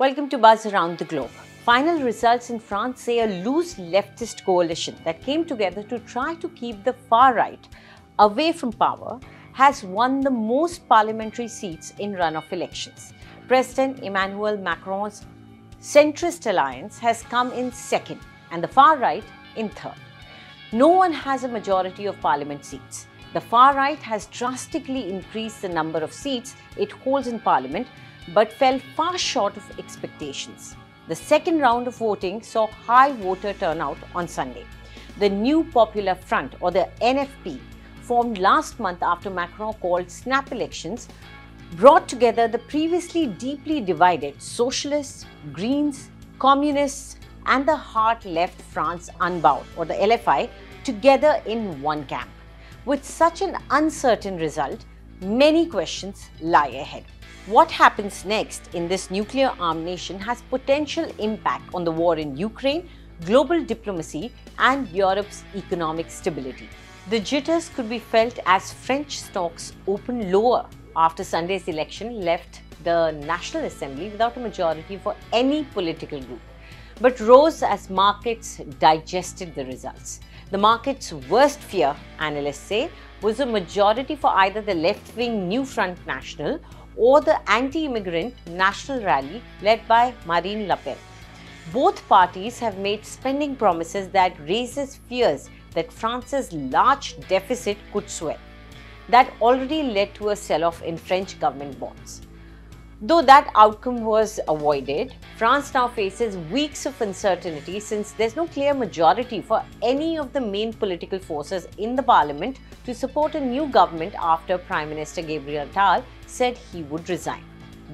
Welcome to Buzz Around the Globe. Final results in France say a loose leftist coalition that came together to try to keep the far right away from power has won the most parliamentary seats in runoff elections. President Emmanuel Macron's centrist alliance has come in second and the far right in third. No one has a majority of parliament seats. The far right has drastically increased the number of seats it holds in parliament, but fell far short of expectations. The second round of voting saw high voter turnout on Sunday. The New Popular Front, or the NFP, formed last month after Macron called snap elections, brought together the previously deeply divided Socialists, Greens, Communists, and the Heart Left France Unbowed, or the LFI, together in one camp. With such an uncertain result, many questions lie ahead. What happens next in this nuclear-armed nation has potential impact on the war in Ukraine, global diplomacy, and Europe's economic stability. The jitters could be felt as French stocks open lower after Sunday's election left the National Assembly without a majority for any political group, but rose as markets digested the results. The market's worst fear, analysts say, was a majority for either the left-wing New Front National or the anti-immigrant National Rally led by Marine Le Pen. Both parties have made spending promises that raises fears that France's large deficit could swell. That already led to a sell-off in French government bonds. Though that outcome was avoided, France now faces weeks of uncertainty since there's no clear majority for any of the main political forces in the parliament to support a new government after Prime Minister Gabriel Attal said he would resign.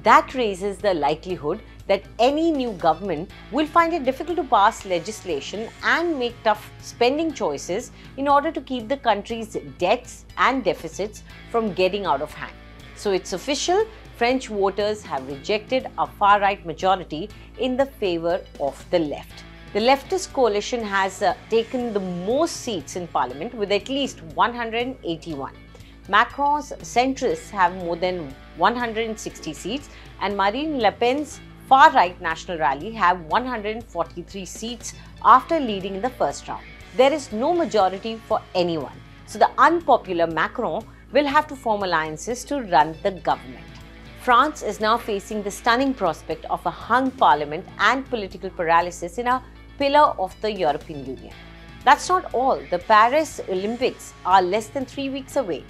That raises the likelihood that any new government will find it difficult to pass legislation and make tough spending choices in order to keep the country's debts and deficits from getting out of hand. So it's official, French voters have rejected a far-right majority in the favor of the left. The leftist coalition has taken the most seats in parliament with at least 181. Macron's centrists have more than 160 seats and Marine Le Pen's far-right National Rally have 143 seats after leading in the first round. There is no majority for anyone, so the unpopular Macron will have to form alliances to run the government. France is now facing the stunning prospect of a hung parliament and political paralysis in a pillar of the European Union. That's not all. The Paris Olympics are less than 3 weeks away.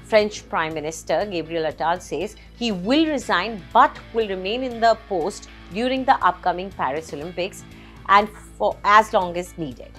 French Prime Minister Gabriel Attal says he will resign but will remain in the post during the upcoming Paris Olympics and for as long as needed.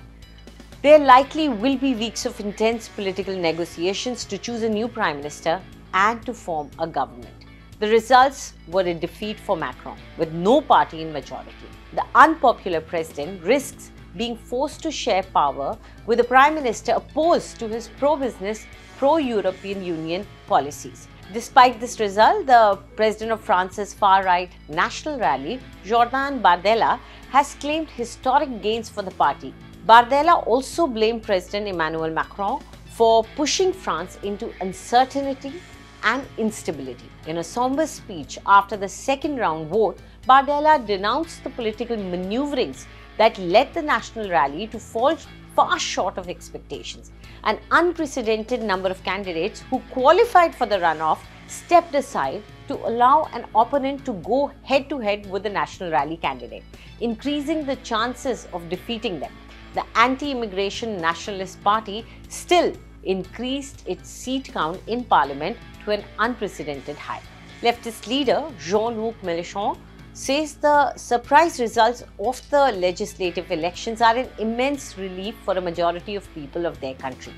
There likely will be weeks of intense political negotiations to choose a new Prime Minister and to form a government. The results were a defeat for Macron, with no party in majority. The unpopular president risks being forced to share power with a prime minister opposed to his pro-business, pro-European Union policies. Despite this result, the president of France's far-right National Rally, Jordan Bardella, has claimed historic gains for the party. Bardella also blamed President Emmanuel Macron for pushing France into uncertainty and instability. In a somber speech after the second round vote, Bardella denounced the political maneuverings that led the National Rally to fall far short of expectations. An unprecedented number of candidates who qualified for the runoff stepped aside to allow an opponent to go head-to-head with the National Rally candidate, increasing the chances of defeating them. The anti-immigration Nationalist Party still increased its seat count in parliament to an unprecedented high. Leftist leader Jean-Luc Mélenchon says the surprise results of the legislative elections are an immense relief for a majority of people of their country.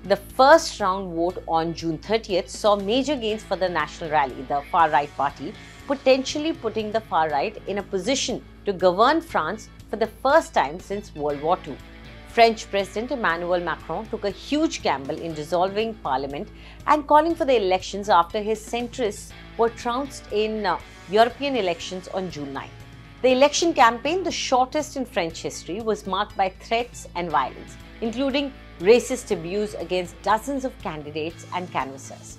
The first round vote on June 30th saw major gains for the National Rally, the far-right party, potentially putting the far-right in a position to govern France for the first time since World War II. French President Emmanuel Macron took a huge gamble in dissolving parliament and calling for the elections after his centrists were trounced in European elections on June 9. The election campaign, the shortest in French history, was marked by threats and violence, including racist abuse against dozens of candidates and canvassers.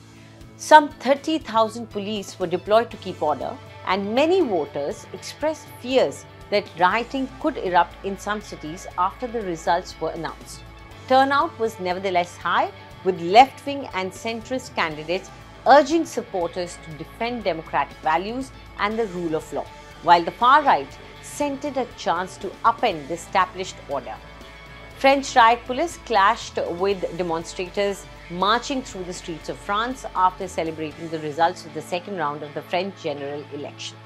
Some 30,000 police were deployed to keep order, and many voters expressed fears that rioting could erupt in some cities after the results were announced. Turnout was nevertheless high, with left-wing and centrist candidates urging supporters to defend democratic values and the rule of law, while the far right scented a chance to upend the established order. French riot police clashed with demonstrators marching through the streets of France after celebrating the results of the second round of the French general election,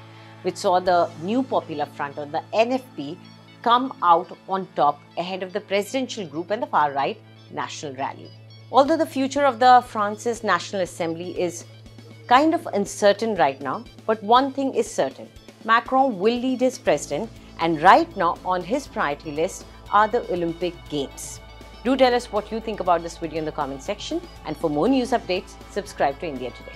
which saw the New Popular Front, or the NFP, come out on top ahead of the presidential group and the far-right National Rally. Although the future of the France's National Assembly is kind of uncertain right now, but one thing is certain: Macron will lead as president, and right now on his priority list are the Olympic Games. Do tell us what you think about this video in the comment section, and for more news updates, subscribe to India Today.